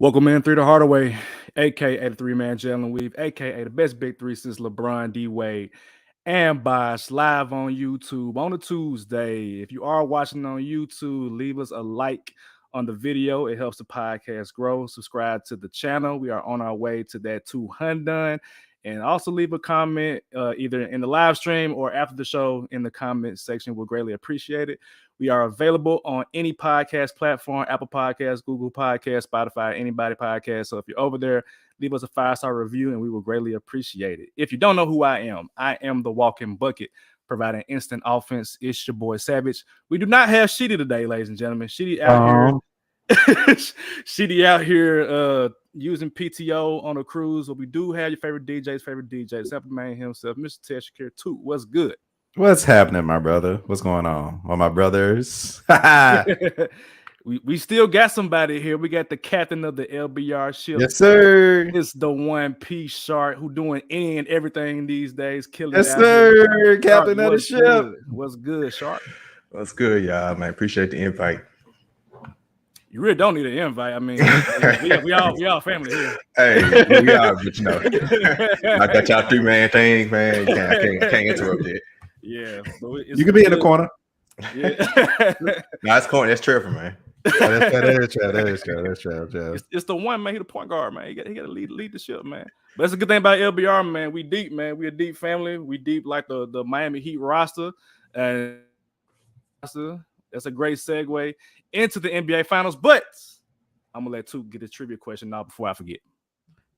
Welcome in, three to Hardaway, aka the three-man Jalen Weave, aka the best big three since LeBron D Wade, and Bosh live on YouTube on a Tuesday. If you are watching on YouTube, leave us a like on the video. It helps the podcast grow. Subscribe to the channel. We are on our way to that 200. And also leave a comment either in the live stream or after the show in the comment section. We'll greatly appreciate it. We are available on any podcast platform, Apple Podcasts, Google Podcasts, Spotify, anybody podcast. So if you're over there, leave us a 5-star review and we will greatly appreciate it. If you don't know who I am the walking bucket, providing instant offense. It's your boy Savage. We do not have Sheedy today, ladies and gentlemen. Sheedy out here. Sheedy out here using PTO on a cruise. But we do have your favorite DJ, Sample Man himself, Mr. Teshakir too. What's good? What's happening, my brother? What's going on? All my brothers. we still got somebody here. We got the captain of the LBR ship. Yes, sir. It's the 1P Shark who doing any and everything these days. Killing. Yes, sir. Captain Shark, of the ship. What's good, Shark? What's good, y'all, man? Appreciate the invite. You really don't need an invite. I mean, we all family here. Hey, we are, but you know, I got y'all three-man thing, man. I can't interrupt it. Yeah, you can be in the corner. Yeah. No, it's corner. That's Trevor, man. That's true. It's the one, man. He the point guard, man. He got to lead the ship, man. But that's a good thing about LBR, man. We deep, man. We a deep family. We deep like the Miami Heat roster, and that's a great segue into the NBA Finals. But I'm gonna let Tuke get a trivia question now before I forget.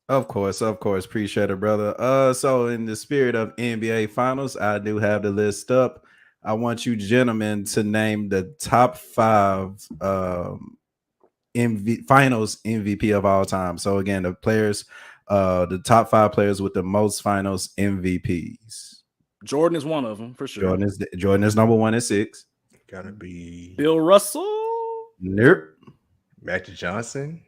Of course. Appreciate it, brother. So in the spirit of NBA Finals, I do have the list up. I want you gentlemen to name the top 5 Finals MVP of all time. So again, the top 5 players with the most Finals MVPs. Jordan is one of them for sure. Jordan is number 1 at 6. Gotta be Bill Russell. Nope. Magic Johnson.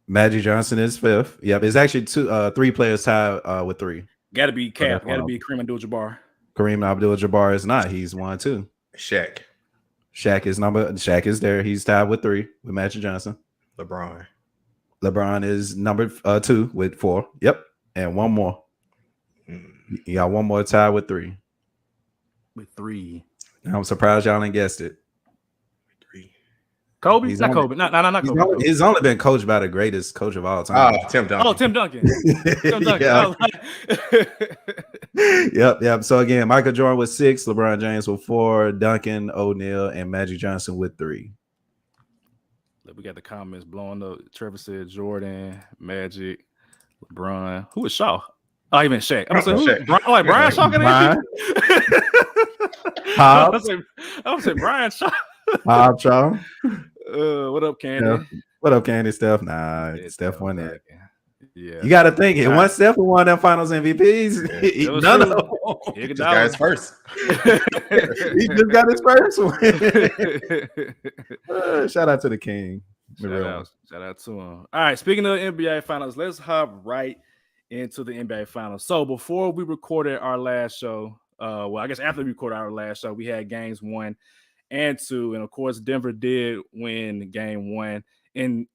Magic Johnson is 5th. Yep, it's actually 3 players tied with 3. Got to be Cap. Got to be Kareem Abdul-Jabbar. Kareem Abdul-Jabbar is not. He's 1, 2. Shaq is there. He's tied with 3 with Magic Johnson. LeBron is number 2 with 4. Yep, and one more. You got one more tied with 3. With 3. I'm surprised y'all ain't guessed it. Kobe? Not Kobe. Not Kobe. He's only been coached by the greatest coach of all time. Tim Duncan. Tim Duncan. Yep. So again, Michael Jordan with 6, LeBron James with 4, Duncan, O'Neal, and Magic Johnson with 3. We got the comments blowing up. Trevor said Jordan, Magic, LeBron. Who is Shaw? Oh, even Shaq. I'm saying Shaq. Brian Shaw. I would say Brian Shaw. Hobbs Shaw. What up, Candy? What up, Candy? Steph? Nah, Steph won that. Yeah, you got to think it. Once Steph won one of them Finals MVPs, none of them. He just got his first. He just got his first one. Shout out to the King. Shout out to him. All right, speaking of the NBA Finals, let's hop right into the NBA Finals. So before we recorded our last show, I guess after we recorded our last show, we had games 1 and 2, and of course Denver did win game 1 in,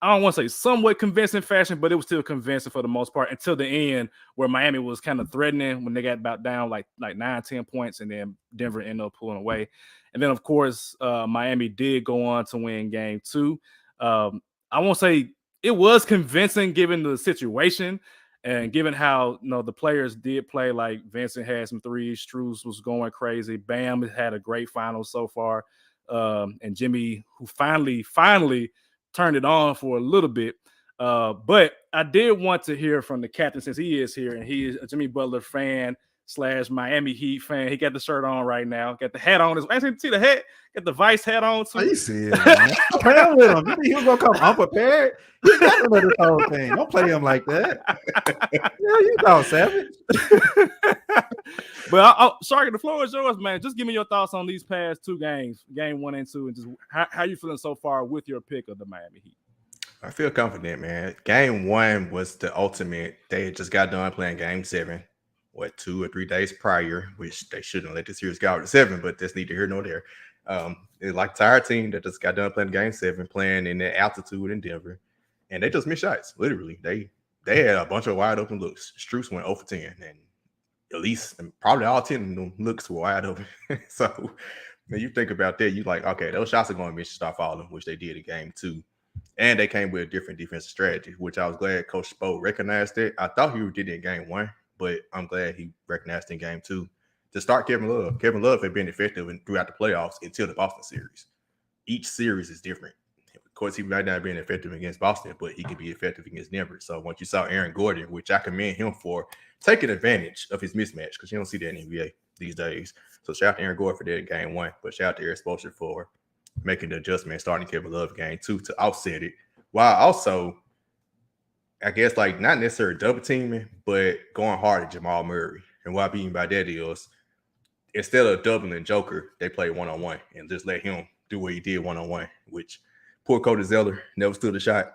I don't want to say somewhat convincing fashion, but it was still convincing for the most part until the end, where Miami was kind of threatening when they got about down like 9-10 points, and then Denver ended up pulling away. And then of course Miami did go on to win game 2. I won't say it was convincing given the situation and given how the players did play. Like Vincent had some threes, Strus was going crazy, Bam had a great final so far, and Jimmy, who finally turned it on for a little bit. But I did want to hear from the captain, since he is here, and he is a Jimmy Butler fan / Miami Heat fan. He got the shirt on right now, got the hat on. I didn't see the hat. Got the Vice hat on too. You see it, man. Play with him. You think he was gonna come unprepared? He got to know this whole thing. Don't play him like that. Yeah, you know, Savage. But Sharky, the floor is yours, man. Just give me your thoughts on these past 2 games, game 1 and 2, and just how you feeling so far with your pick of the Miami Heat. I feel confident, man. Game 1 was the ultimate. They just got done playing game 7. 2 or 3 days prior, which they shouldn't let the series go out to 7, but that's neither here nor there. It's like the entire team that just got done playing game 7, playing in the altitude in Denver. and they just missed shots. Literally, they had a bunch of wide open looks. Strus went 0 for 10, and at least probably all 10 of them looks were wide open. So when you think about that, you like, okay, those shots are going to miss, start falling, which they did in game 2. And they came with a different defensive strategy, which I was glad Coach Spo recognized it. I thought he did it in game 1, but I'm glad he recognized it in game 2 to start Kevin Love. Kevin Love had been effective throughout the playoffs until the Boston series. Each series is different. Of course, he might not have been effective against Boston, but he could be effective against Denver. So once you saw Aaron Gordon, which I commend him for taking advantage of his mismatch, because you don't see that in the NBA these days. So shout out to Aaron Gordon for that in game 1, but shout out to Eric Spoelstra for making the adjustment, starting Kevin Love game 2 to offset it. While also, I guess, like, not necessarily double teaming, but going hard at Jamal Murray. And what I mean by that is, instead of doubling Joker, they play one-on-one and just let him do what he did one-on-one, which poor Cody Zeller never stood a shot.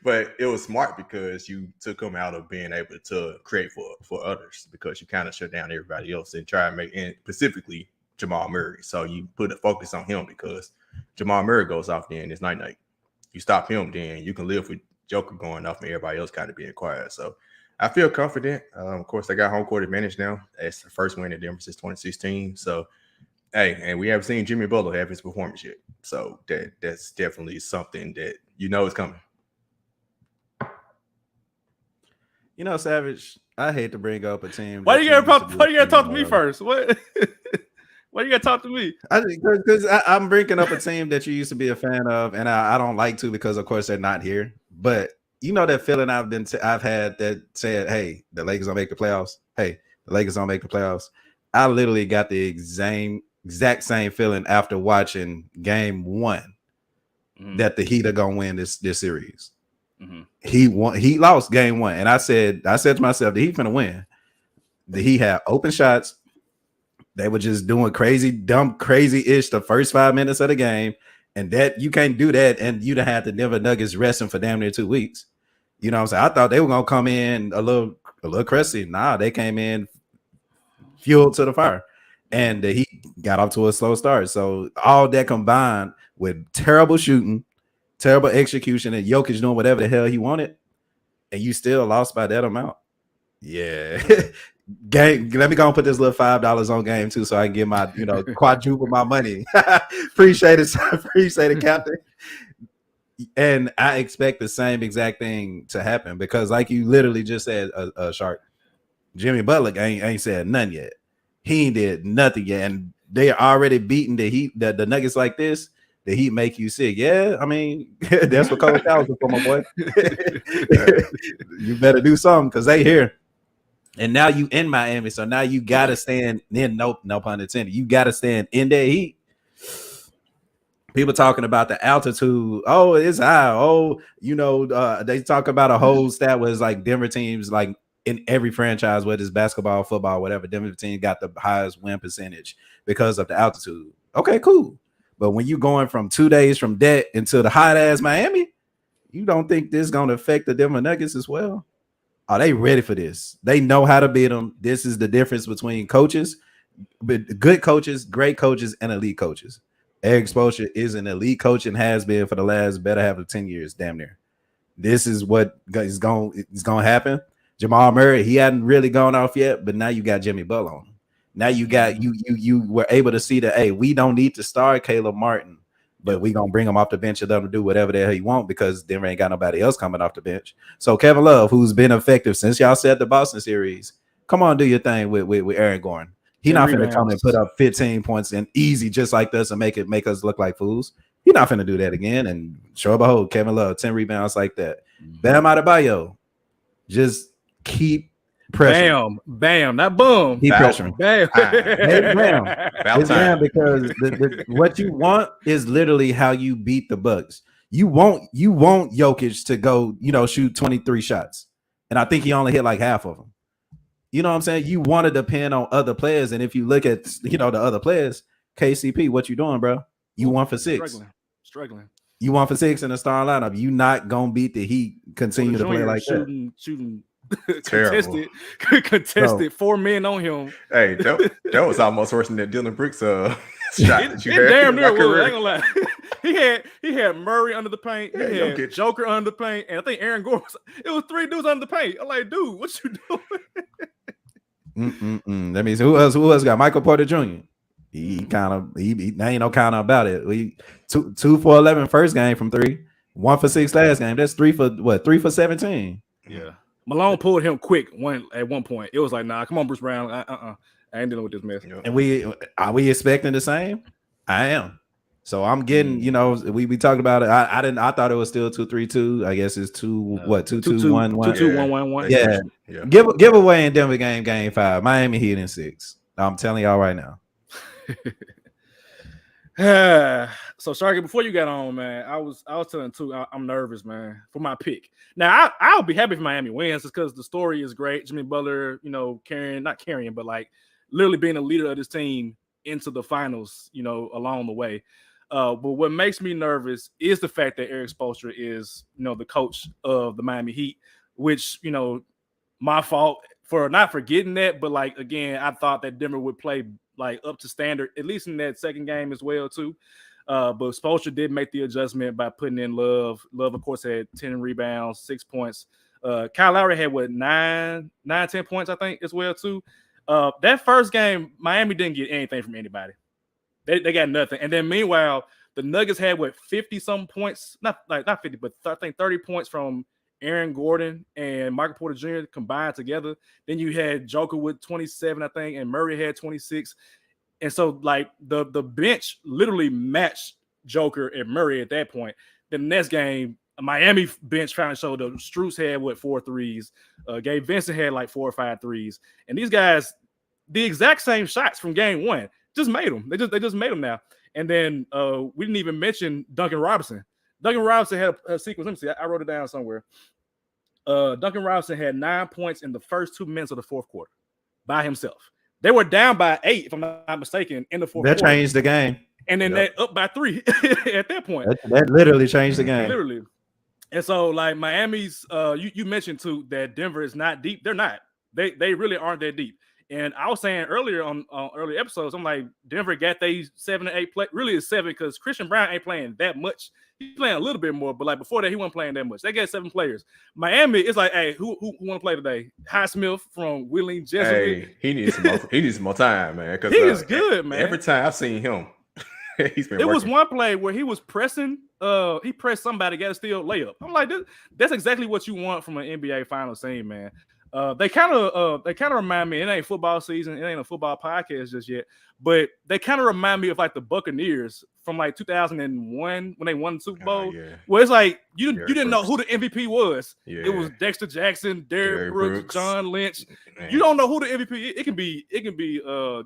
But it was smart because you took him out of being able to create for others, because you kind of shut down everybody else and try and make, and specifically Jamal Murray. So you put a focus on him, because Jamal Murray goes off, then it's night-night. You stop him, then you can live with Joker going off and everybody else kind of being quiet. So I feel confident. Of course, they got home court advantage now. It's the first win in Denver since 2016. So, hey, and we haven't seen Jimmy Butler have his performance yet. So that's definitely something that you know is coming. You know, Savage, I hate to bring up a team. Why you gotta talk to me first? What? Why you gotta talk to me? Because I'm bringing up a team that you used to be a fan of, and I don't like to, because of course they're not here. But you know that feeling I've had that said, "Hey, the Lakers don't make the playoffs. Hey, the Lakers don't make the playoffs." I literally got the exact same feeling after watching game 1 that the Heat are gonna win this series. Mm-hmm. He lost game 1, and I said to myself, the Heat finna win. The Heat had open shots. They were just doing crazy-ish the first 5 minutes of the game, and that you can't do that, and you'd have had the Denver Nuggets resting for damn near 2 weeks. You know what I'm saying? I thought they were gonna come in a little crusty. Nah, they came in fueled to the fire, and the Heat got off to a slow start. So all that combined with terrible shooting, terrible execution, and Jokic doing whatever the hell he wanted, and you still lost by that amount. Yeah. Let me go and put this little $5 on game 2 so I can get my, quadruple my money. Appreciate it, Captain. And I expect the same exact thing to happen, because like you literally just said, Shark, Jimmy Butler ain't said nothing yet. He ain't did nothing yet, and they are already beating the Heat, the Nuggets like this. The Heat make you sick. Yeah, I mean, that's what Coach Towers for, my boy. You better do something, because they here. And now you in Miami, so now you gotta stand in. No pun intended. You gotta stand in that heat. People talking about the altitude. Oh, it's high. Oh, they talk about a whole stat where it's like Denver teams, like in every franchise, whether it's basketball, football, whatever, Denver team got the highest win percentage because of the altitude. Okay, cool. But when you going from 2 days from that into the hot ass Miami, you don't think this is gonna affect the Denver Nuggets as well? Are they ready for this? They know how to beat them. This is the difference between coaches, but good coaches, great coaches, and elite coaches. Eric Spoelstra is an elite coach and has been for the last better half of 10 years, damn near. This is what is going to happen. Jamal Murray, he hadn't really gone off yet, but now you got Jimmy Butler on him. Now you got you were able to see that, hey, we don't need to start Caleb Martin, but we gonna bring him off the bench and let him do whatever the hell he want, because Denver ain't got nobody else coming off the bench. So Kevin Love, who's been effective since y'all said the Boston series, come on, do your thing with Aaron Gordon. He not finna come and put up 15 points and easy just like this and make us look like fools. He not finna do that again. And sure behold, Kevin Love, 10 rebounds like that. Bam Adebayo, just keep pressure. Bam, not boom. Keep pressuring. Bam. It's bam because what you want is literally how you beat the Bucks. You want Jokic to go, shoot 23 shots. And I think he only hit like half of them. You know what I'm saying? You want to depend on other players. And if you look at, the other players, KCP, what you doing, bro? You 1 for 6. Struggling. You 1 for 6 in the star lineup. You not going to beat the Heat, continue to play like that. Shooting. Contested 4 men on him. Hey, that was almost worse than that Dylan Brooks shot that you it had. damn near in my was. I career. ain't gonna lie. he had Murray under the paint. Yeah, He yo, had kid. Joker under the paint, and I think Aaron Gordon. It was 3 dudes under the paint. I'm like, dude, what you doing? That means who else got Michael Porter Jr. He kind of he ain't no kind of about it. We 2 for 11 first game from 3, 1 for 6 last game. That's 3 for 17. Yeah, Malone pulled him quick at one point. It was like, nah, come on, Bruce Brown. I ain't dealing with this mess. Yep. And are we expecting the same? I am. So I'm getting, we talked about it. I thought it was still 2-3-2. I guess it's 2-2-1-1. 2-2-1-1. Yeah. Give away in Denver game 5. Miami Heat in 6. I'm telling y'all right now. So Sharky, before you got on, man, I was telling too, I'm nervous, man, for my pick. Now I'll be happy if Miami wins just because the story is great. Jimmy Butler, not carrying, but like literally being a leader of this team into the finals, along the way. But what makes me nervous is the fact that Eric Spoelstra is, the coach of the Miami Heat, which, my fault for not forgetting that. But like, again, I thought that Denver would play like up to standard, at least in that second game as well, too. But Spoelstra did make the adjustment by putting in Love. Love, of course, had 10 rebounds, 6 points. Kyle Lowry had 10 points, I think, as well, too. That first game, Miami didn't get anything from anybody. They got nothing. And then meanwhile, the Nuggets had 50-some points, not 50, but I think 30 points from Aaron Gordon and Michael Porter Jr. combined together. Then you had Joker with 27, I think, and Murray had 26. And so, like, the bench literally matched Joker and Murray at that point. The next game, Miami bench finally showed the Strus had 4 threes. Gabe Vincent had like 4 or 5 threes. And these guys, the exact same shots from game 1, just made them. They just made them now. And then we didn't even mention Duncan Robinson. Duncan Robinson had a sequence. Let me see. I wrote it down somewhere. Duncan Robinson had 9 points in the first 2 minutes of the fourth quarter by himself. They were down by 8, if I'm not mistaken, in the fourth quarter. That changed the game. And then they up by 3 at that point. That literally changed the game. Literally. And so, like, Miami's, you mentioned, too, that Denver is not deep. They're not. They really aren't that deep. And I was saying earlier on earlier episodes, I'm like, Denver got they 7 to 8 play. Really, it's 7 because Christian Brown ain't playing that much. He's playing a little bit more, but like before that, he wasn't playing that much. They got 7 players. Miami is like, hey, who want to play today? Highsmith from Wheeling, Jesuit. Hey, he needs some more time, man. He is good, man. Every time I've seen him, he's been. It was one play where he was pressing. He pressed somebody, got a steal layup. I'm like, that's exactly what you want from an NBA Finals team, man. They kind of remind me. It ain't football season. It ain't a football podcast just yet. But they kind of remind me of like the Buccaneers from like 2001 when they won the Super Bowl. Yeah. Where it's like you didn't know who the MVP was. Yeah. It was Dexter Jackson, Derrick Brooks, John Lynch. Man. You don't know who the MVP is. It can be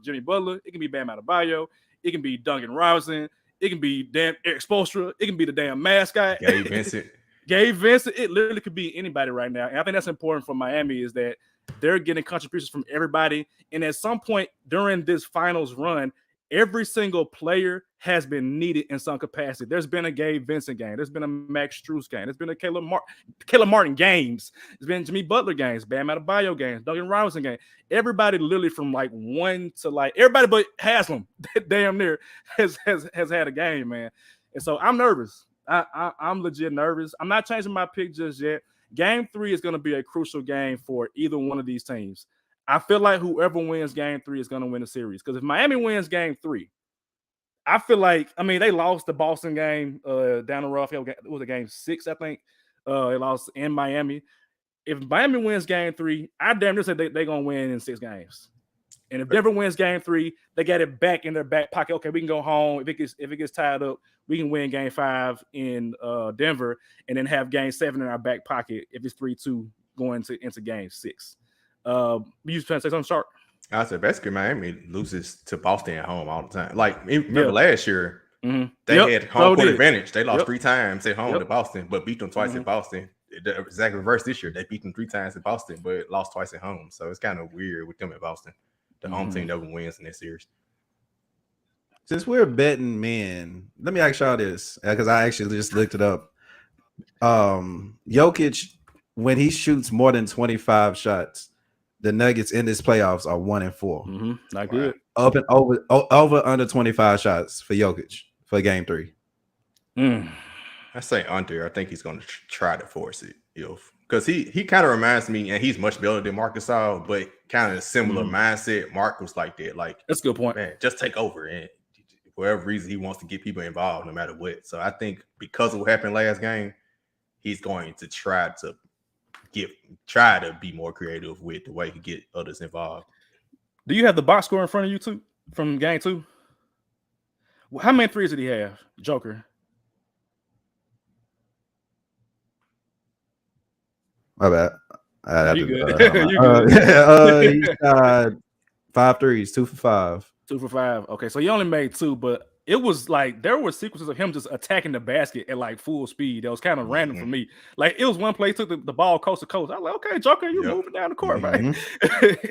Jimmy Butler. It can be Bam Adebayo. It can be Duncan Robinson. It can be damn Eric Spoelstra. It can be the damn mascot. Gabe Vincent. Gabe Vincent. It literally could be anybody right now. And I think that's important for Miami is that they're getting contributions from everybody. And at some point during this finals run, every single player has been needed in some capacity. There's been a Gabe Vincent game. There's been a Max Strus game. There's been a Caleb Martin games. There's been Jimmy Butler games, Bam Adebayo games, Duncan Robinson game. Everybody literally from like 1 to like everybody but Haslam damn near has had a game, man. And so I'm nervous. I'm legit nervous. I'm not changing my pick just yet. Game 3 is going to be a crucial game for either one of these teams. I feel like whoever wins game 3 is going to win the series. Because if Miami wins game 3, I feel like, they lost the Boston game down the rough. It was a game 6, I think. They lost in Miami. If Miami wins game 3, I damn near say they're going to win in 6 games. And if Denver wins game 3, they got it back in their back pocket. Okay, we can go home. If it gets tied up, we can win game 5 in Denver and then have game 7 in our back pocket if it's 3-2 going into game 6. You used to say something, Sharp? I said basically Miami loses to Boston at home all the time. Like remember last year, they had home court advantage. They lost 3 times at home to Boston, but beat them twice at Boston. The exact reverse this year. They beat them 3 times at Boston, but lost twice at home. So it's kind of weird with them at Boston. The home team that wins in this series. Since we're betting men, let me ask y'all this because I actually just looked it up. Jokic, when he shoots more than 25 shots, the Nuggets in this playoffs are 1-4. Not good. Up and over under 25 shots for Jokic for game 3. I say under. I think he's going to try to force it, because he kind of reminds me, and he's much better than Marcus All, but kind of a similar mindset. Mark was like that. Like, that's a good point. Man, just take over, and for whatever reason, he wants to get people involved no matter what. So I think because of what happened last game, he's going to try to be more creative with the way he get others involved. Do you have the box score in front of you too from game 2? How many threes did he have, Joker? My bad. You good. He got 5 threes, 2 for 5. 2 for 5. Okay, so he only made 2, but it was like there were sequences of him just attacking the basket at like full speed. That was kind of random for me. Like it was one play, took the ball coast to coast. I was like, okay, Joker, you moving down the court, man.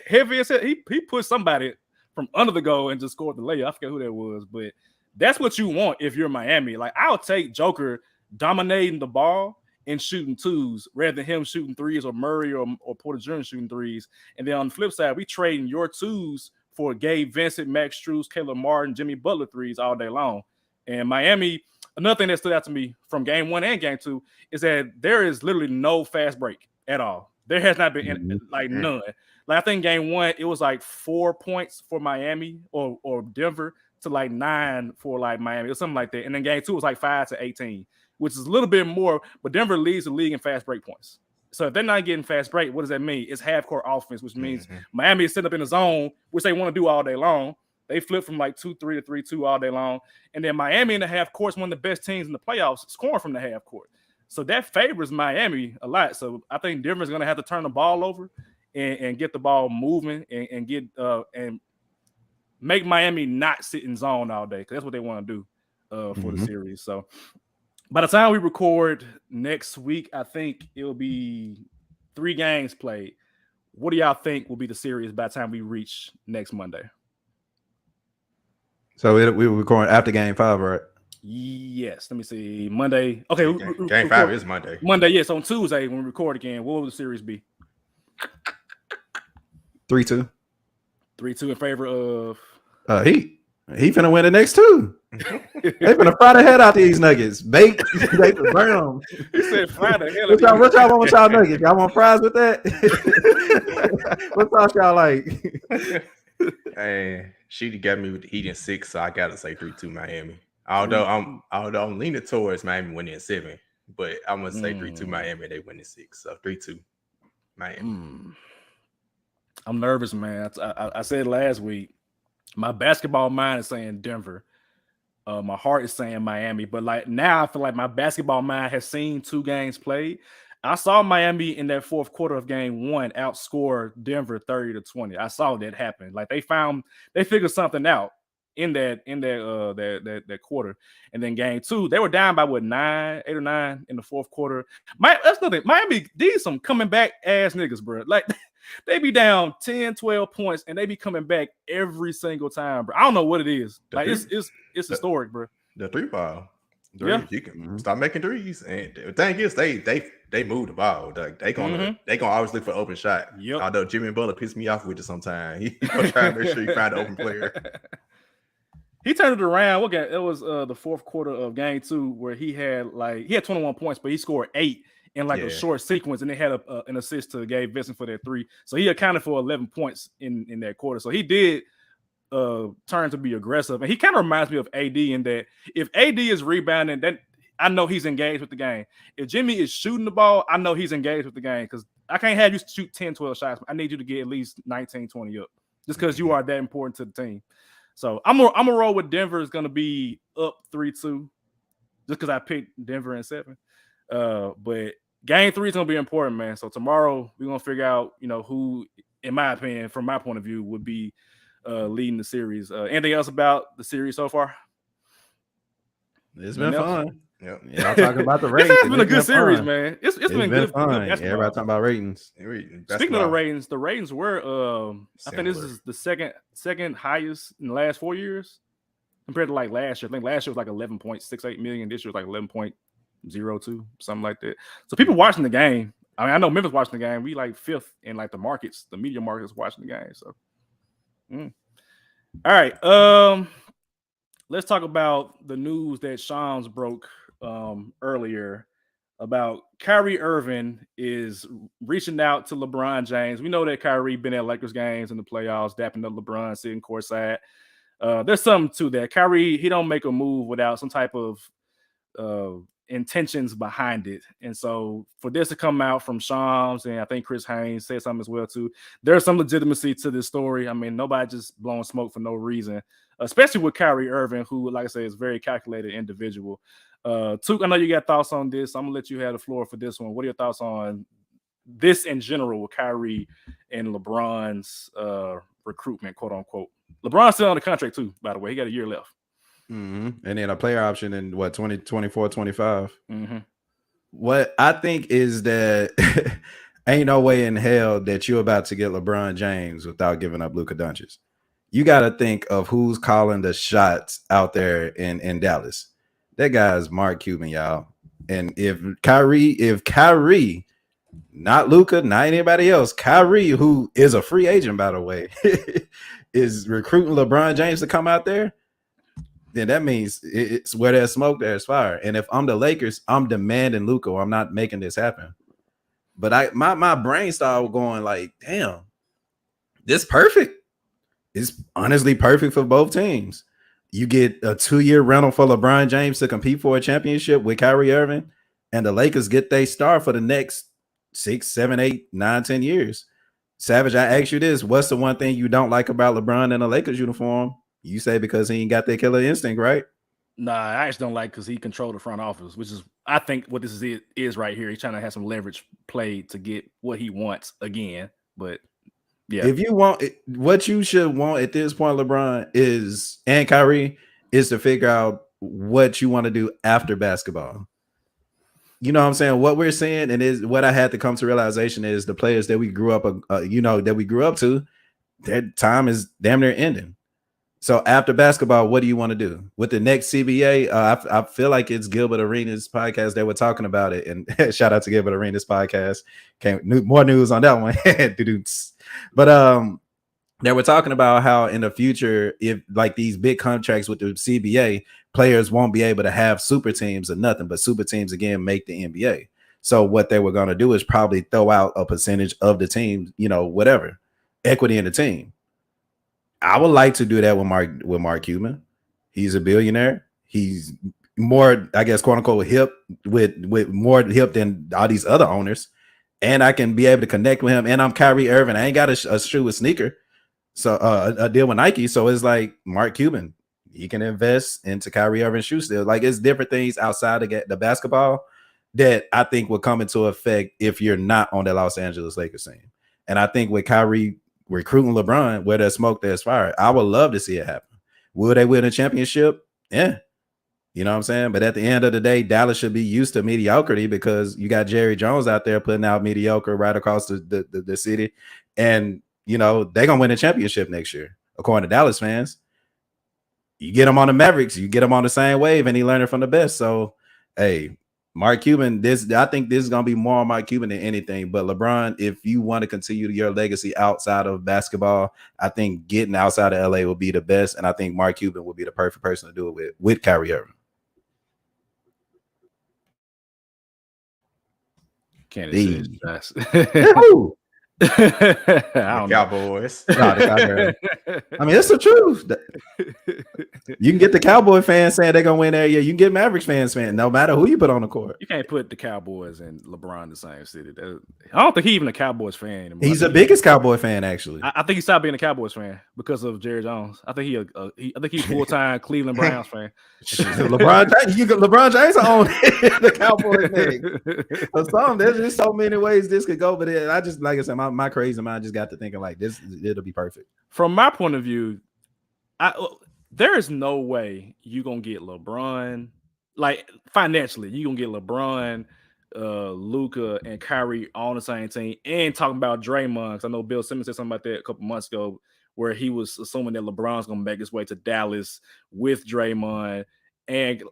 Heavy as hell. He put somebody from under the goal and just scored the layup. I forget who that was, but that's what you want if you're Miami. Like I'll take Joker dominating the ball and shooting 2s rather than him shooting 3s or Murray or Porter Jr. shooting 3s. And then on the flip side, we trading your 2s for Gabe Vincent, Max Strus, Caleb Martin, Jimmy Butler 3s all day long. And Miami, another thing that stood out to me from game 1 and game 2 is that there is literally no fast break at all. There has not been none. Like I think game 1, it was like 4 points for Miami or Denver to like 9 for like Miami or something like that. And then game 2 was like 5 to 18, which is a little bit more, but Denver leads the league in fast break points. So if they're not getting fast break, what does that mean? It's half-court offense, which means Miami is set up in the zone, which they want to do all day long. They flip from like 2-3 to 3-2 all day long. And then Miami in the half court is one of the best teams in the playoffs scoring from the half court. So that favors Miami a lot. So I think Denver's going to have to turn the ball over and get the ball moving and get and make Miami not sit in zone all day, because that's what they want to do for the series. So by the time we record next week, I think it'll be 3 games played. What do y'all think will be the series by the time we reach next Monday? So we were recording after game 5, right? Yes. Let me see. Monday. Okay. Game 5 is Monday. Monday, yes. On Tuesday, when we record again, what will the series be? 3-2. 3-2 in favor of He finna win the next 2. They finna fry the head out these Nuggets. Bake, they burn them. He said fry the hell out. What y'all want with y'all Nuggets? Y'all want fries with that? What sauce y'all like? Hey, she got me with the Heat in 6, so I gotta say 3-2 Miami. Although I'm leaning towards Miami winning 7, but I'm gonna say 3-2 Miami. They win in 6, so 3-2 Miami. I'm nervous, man. I said last week, my basketball mind is saying Denver. My heart is saying Miami, but like now I feel like my basketball mind has seen 2 games played. I saw Miami in that fourth quarter of game 1 outscore Denver 30-20. I saw that happen. Like they figured something out in that quarter. And then game 2, they were down by 8 or 9 in the fourth quarter. That's nothing. Miami, these some coming back ass niggas, bro. Like they be down 10, 12 points and they be coming back every single time, bro. I don't know what it is. Like it's historic, bro. The 3 ball. You can start making threes. And the thing is, they move the ball. Like they gonna always look for open shot. Yep. Although Jimmy Butler pissed me off with it sometimes. He gonna try to make sure he find an open player. He turned it around. It was the fourth quarter of game 2 where he had 21 points, but he scored 8 in a short sequence, and they had an assist to Gabe Vincent for that 3. So he accounted for 11 points in that quarter. So he did turn to be aggressive, and he kind of reminds me of AD in that if AD is rebounding, then I know he's engaged with the game. If Jimmy is shooting the ball, I know he's engaged with the game, because I can't have you shoot 10, 12 shots. I need you to get at least 19, 20 up, just because you are that important to the team. So I'm gonna roll with Denver is gonna be up 3-2, just because I picked Denver in 7. But game 3 is gonna be important, man. So tomorrow we're gonna figure out, who, in my opinion, from my point of view, would be leading the series. Anything else about the series so far? It's been fun. Yep. Yeah, I'm talking about the ratings. This has been a good series, man. It's been good fun. Everybody talking about ratings. Speaking of the ratings were I think this is the second highest in the last 4 years compared to like last year. I think last year was like 11.68 million. This year was like 11.02, something like that. So people watching the game, I mean, I know Memphis watching the game. We like 5th in like the markets, the media markets watching the game. So, all right. Let's talk about the news that Shams broke earlier about Kyrie Irving is reaching out to LeBron James. We know that Kyrie been at Lakers games in the playoffs, dapping up LeBron, sitting courtside. There's something to that. Kyrie, he don't make a move without some type of intentions behind it. And so for this to come out from Shams, and I think Chris Haynes said something as well too, there's some legitimacy to this story. I mean, nobody just blowing smoke for no reason, especially with Kyrie Irving, who, like I said, is a very calculated individual. Tuke, I know you got thoughts on this. I'm gonna let you have the floor for this one. What are your thoughts on this in general with Kyrie and LeBron's recruitment, quote unquote? LeBron's still on the contract too, by the way. He got a year left. And then a player option in 2024, 25. What I think is that ain't no way in hell that you're about to get LeBron James without giving up Luka Doncic. You got to think of who's calling the shots out there in Dallas. That guy's Mark Cuban, y'all. And if Kyrie, not Luka, not anybody else, Kyrie, who is a free agent, by the way, is recruiting LeBron James to come out there, then that means it's where there's smoke, there's fire. And if I'm the Lakers, I'm demanding Luka. I'm not making this happen. But my brain started going like, damn, this perfect. It's honestly perfect for both teams. You get a 2-year rental for LeBron James to compete for a championship with Kyrie Irving, and the Lakers get their star for the next 6, 7, 8, 9, 10 years. Savage, I ask you this. What's the one thing you don't like about LeBron in a Lakers uniform? You say because he ain't got that killer instinct, right? Nah, I actually don't like because he controlled the front office, which is, I think, what this is right here. He's trying to have some leverage played to get what he wants again. But yeah, if you want what you should want at this point, LeBron and Kyrie is to figure out what you want to do after basketball. You know what I'm saying? What we're saying, and is what I had to come to realization is the players that we grew up, that we grew up to, their time is damn near ending. So after basketball, what do you want to do with the next CBA? I feel like it's Gilbert Arenas podcast. They were talking about it, and shout out to Gilbert Arenas podcast. More news on that one. But they were talking about how in the future, if like these big contracts with the CBA, players won't be able to have super teams or nothing, but super teams again make the NBA. So what they were going to do is probably throw out a percentage of the team, whatever, equity in the team. I would like to do that with Mark Cuban. He's a billionaire. He's more, I guess, quote unquote, hip with more hip than all these other owners. And I can be able to connect with him. And I'm Kyrie Irving. I ain't got a shoe, a sneaker. So a deal with Nike. So it's like Mark Cuban. He can invest into Kyrie Irving's shoe still. Like it's different things outside of the basketball that I think will come into effect if you're not on the Los Angeles Lakers team. And I think with Kyrie recruiting LeBron, where there's smoke, there's fire. I would love to see it happen. Will they win a championship? Yeah. You know what I'm saying? But at the end of the day, Dallas should be used to mediocrity because you got Jerry Jones out there putting out mediocre right across the city. And, they're going to win a championship next year, according to Dallas fans. You get them on the Mavericks, you get them on the same wave, and he learned from the best. So, hey, Mark Cuban, I think this is going to be more on Mark Cuban than anything. But LeBron, if you want to continue your legacy outside of basketball, I think getting outside of LA will be the best. And I think Mark Cuban will be the perfect person to do it with Kyrie Irving. Can't say it's I don't Cowboys. No, I mean, it's the truth. You can get the Cowboy fans saying they're gonna win every year. You can get Mavericks fans saying no matter who you put on the court. You can't put the Cowboys and LeBron in the same city. I don't think he's even a Cowboys fan anymore. He's the biggest Cowboy fan, actually. I think he stopped being a Cowboys fan because of Jerry Jones. I think he's full-time Cleveland Browns fan. LeBron James own the Cowboys thing. There's just so many ways this could go, but I just, like I said, my crazy mind just got to thinking like this. It'll be perfect. From my point of view, there is no way you're gonna get LeBron, like financially, you're gonna get LeBron, Luka, and Kyrie on the same team, and talking about Draymond. 'Cause I know Bill Simmons said something about that a couple months ago, where he was assuming that LeBron's gonna make his way to Dallas with Draymond. And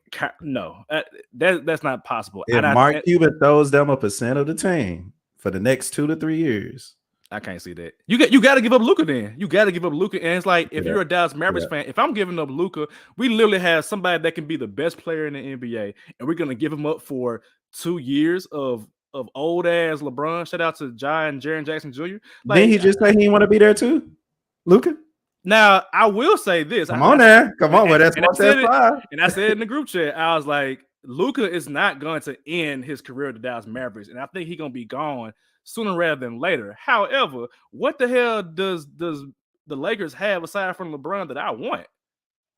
no, that's not possible. If Mark Cuban throws them a percent of the team, for the next 2 to 3 years. I can't see that. You got to give up Luka then. You got to give up Luka. And it's like, if you're a Dallas Mavericks fan, if I'm giving up Luka, we literally have somebody that can be the best player in the NBA, and we're going to give him up for 2 years of old ass LeBron. Shout out to Ja and Jaren Jackson Jr. Like, didn't he just say he didn't want to be there too, Luka? Now, I will say this. Come on, well, that's and I said it in the group chat. I was like, Luka is not going to end his career at the Dallas Mavericks, and I think he's going to be gone sooner rather than later. However, what the hell does the Lakers have aside from LeBron that I want?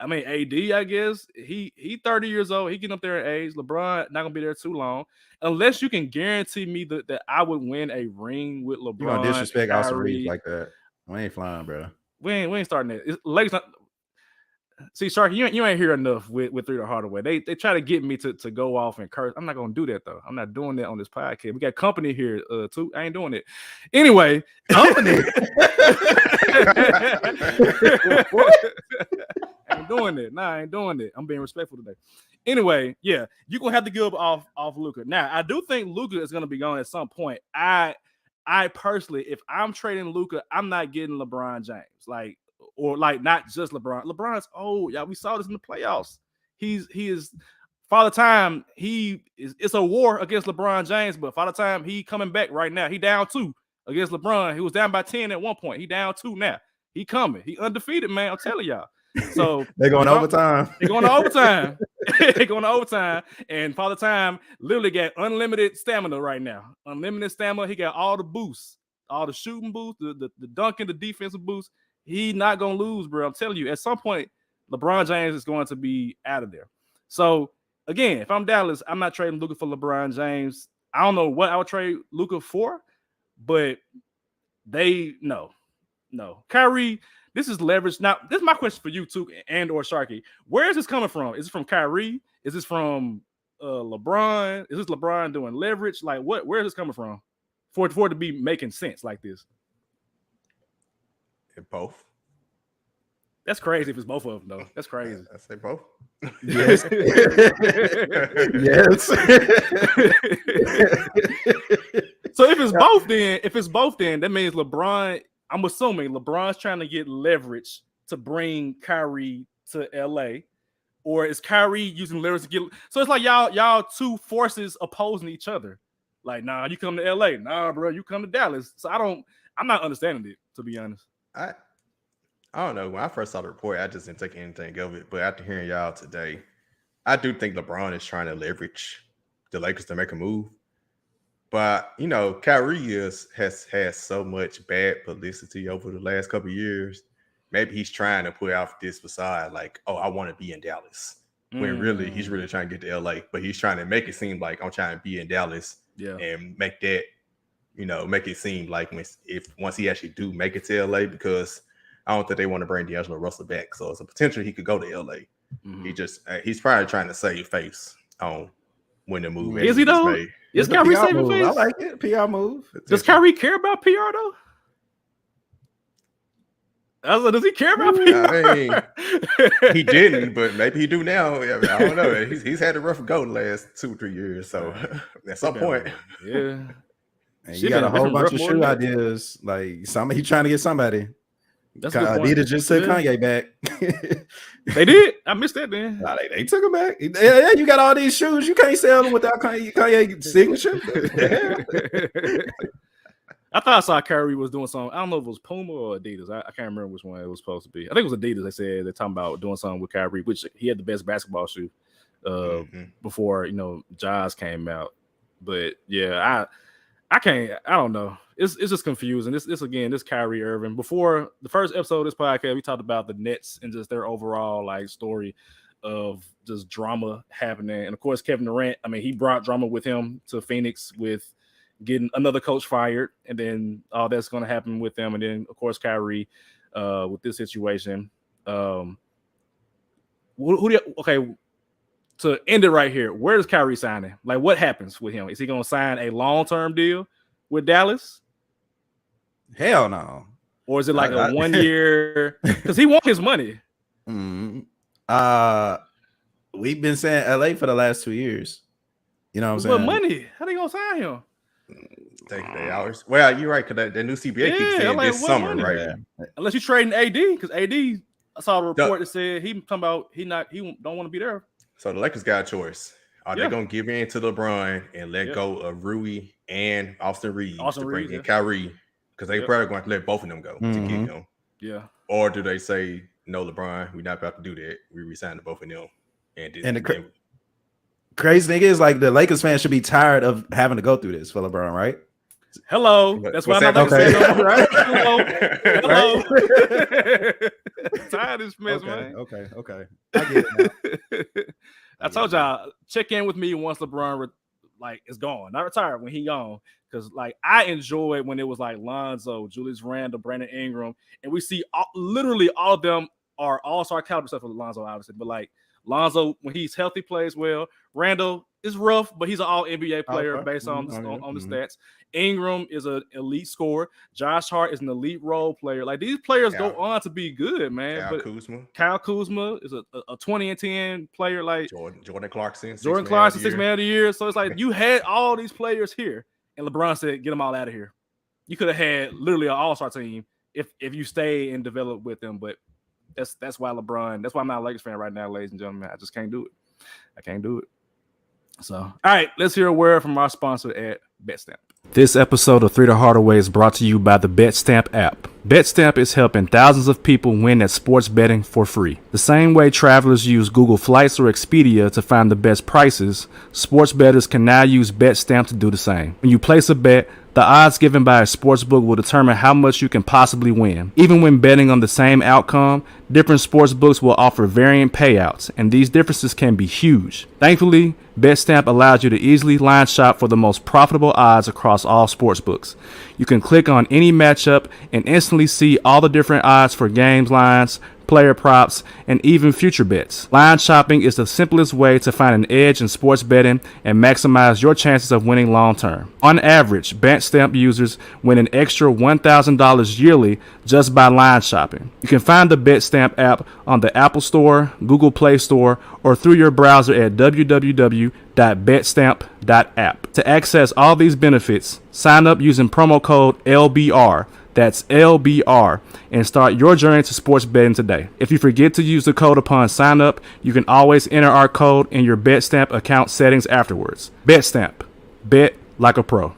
I mean, AD, I guess. He 30 years old. He getting up there in age. LeBron not going to be there too long. Unless you can guarantee me that I would win a ring with LeBron. You gonna disrespect Austin Reeves like that. We ain't flying, bro. We ain't starting that. Lakers not. See, Sharky, you ain't hear enough with Three to Hardaway. They try to get me to go off and curse. I'm not gonna do that though. I'm not doing that on this podcast. We got company here too. I ain't doing it. Anyway, company. I ain't doing it. Nah, I ain't doing it. I'm being respectful today. Anyway, yeah, you're gonna have to give off Luka. Now, I do think Luka is gonna be gone at some point. I personally, if I'm trading Luka, I'm not getting LeBron James. Or not just LeBron. LeBron's old. Yeah, we saw this in the playoffs. He is Father Time. It's a war against LeBron James, but Father Time, he coming back right now. He down 2 against LeBron. He was down by 10 at one point. He down 2 now. He coming. He undefeated, man. I'm telling y'all. So they're going to overtime. They're going to overtime. They're going to overtime. And Father Time literally got unlimited stamina right now. Unlimited stamina. He got all the boosts, all the shooting boosts, the dunking, the defensive boosts. He not gonna lose, bro. I'm telling you, at some point, LeBron James is going to be out of there. So again, if I'm Dallas, I'm not trading Luka for LeBron James. I don't know what I would trade Luka for, but no. Kyrie, this is leverage. Now, this is my question for you, Tuke and or Sharky. Where is this coming from? Is it from Kyrie? Is this from LeBron? Is this LeBron doing leverage? Like, where is this coming from? For it to be making sense like this? Both. That's crazy if it's both of them, though. That's crazy. I say both. Yes. Yes. So if it's both, then that means LeBron. I'm assuming LeBron's trying to get leverage to bring Kyrie to LA, or is Kyrie using leverage to get? So it's like y'all two forces opposing each other. Like, nah, you come to LA. Nah, bro, you come to Dallas. So I'm not understanding it, to be honest. I don't know. When I first saw the report, I just didn't take anything of it. But after hearing y'all today, I do think LeBron is trying to leverage the Lakers to make a move. But, Kyrie has had so much bad publicity over the last couple of years. Maybe he's trying to put out this facade like, oh, I want to be in Dallas. When really, he's really trying to get to LA. But he's trying to make it seem like I'm trying to be in Dallas and make that, make it seem like once he actually do make it to LA, because I don't think they want to bring D'Angelo Russell back. So it's a potential he could go to LA. Mm-hmm. He's probably trying to save face on when the move is he though? Made. Is Kyrie saving face? I like it. PR move. Does Kyrie care about PR though? Does he care about PR? I mean, he didn't, but maybe he do now. I don't know. He's had a rough go the last 2 or 3 years. So at some point, yeah. And you got a whole bunch of shoe ideas. Like he trying to get somebody. That's Adidas just took Kanye back. They did. I missed that then. Nah, they took him back. Yeah, you got all these shoes. You can't sell them without Kanye signature. I thought I saw Kyrie was doing something. I don't know if it was Puma or Adidas. I can't remember which one it was supposed to be. I think it was Adidas. They said they're talking about doing something with Kyrie, which he had the best basketball shoe before Jaws came out. But yeah, I can't. I don't know. It's just confusing. This Kyrie Irving. Before the first episode of this podcast, we talked about the Nets and just their overall story of just drama happening. And of course, Kevin Durant. I mean, he brought drama with him to Phoenix with getting another coach fired, and then all that's going to happen with them. And then of course, Kyrie with this situation. To end it right here, where is Kyrie signing? Like, what happens with him? Is he going to sign a long-term deal with Dallas? Hell no. Or is it like a 1 year? Because he wants his money. We've been saying LA for the last 2 years. You know what I'm saying? What money? How they going to sign him? Take the hours. Well, you're right, because the new CBA keeps saying like, this summer, right? Yeah. Unless you're trading AD, because AD, I saw a report that said he talking about he don't want to be there. So the Lakers got a choice. Are they gonna give in to LeBron and let go of Rui and Austin Reeves to bring in Kyrie? Because they probably going to let both of them go to get him. Yeah. Or do they say, no, LeBron, we're not about to do that. We resign to both of them. And the crazy thing is, like, the Lakers fans should be tired of having to go through this for LeBron, right? Hello. That's why I'm not saying right. Hello. Tired of this mess, man. Okay. I get it now. I told y'all, check in with me once LeBron is gone. Not retired, when he gone. Because I enjoyed when it was like Lonzo, Julius Randle, Brandon Ingram, and we see literally all of them are all-star caliber stuff for Lonzo, obviously. But Lonzo, when he's healthy, plays well. Randle is rough, but he's an all NBA player based on the stats. Ingram is an elite scorer. Josh Hart is an elite role player. These players go on to be good, man. Kyle Kuzma is a 20 and 10 player. Jordan Clarkson, 6 man of the year. So it's you had all these players here, and LeBron said, "Get them all out of here." You could have had literally an all-star team if you stay and develop with them, but that's why LeBron. That's why I'm not a Lakers fan right now, ladies and gentlemen. I just can't do it. I can't do it. So, all right, let's hear a word from our sponsor at BetStamp. This episode of 3 to Hardaway is brought to you by the BetStamp app. BetStamp is helping thousands of people win at sports betting for free. The same way travelers use Google Flights or Expedia to find the best prices, sports bettors can now use BetStamp to do the same. When you place a bet, the odds given by a sportsbook will determine how much you can possibly win. Even when betting on the same outcome, different sportsbooks will offer varying payouts, and these differences can be huge. Thankfully, BetStamp allows you to easily line shop for the most profitable odds across all sportsbooks. You can click on any matchup and instantly see all the different odds for games lines, player props, and even future bets. Line shopping is the simplest way to find an edge in sports betting and maximize your chances of winning long term. On average, BetStamp users win an extra $1,000 yearly just by line shopping. You can find the BetStamp app on the Apple Store, Google Play Store, or through your browser at www.betstamp.app. To access all these benefits, sign up using promo code LBR. That's LBR, and start your journey to sports betting today. If you forget to use the code upon sign up, you can always enter our code in your BetStamp account settings afterwards. BetStamp. Bet like a pro.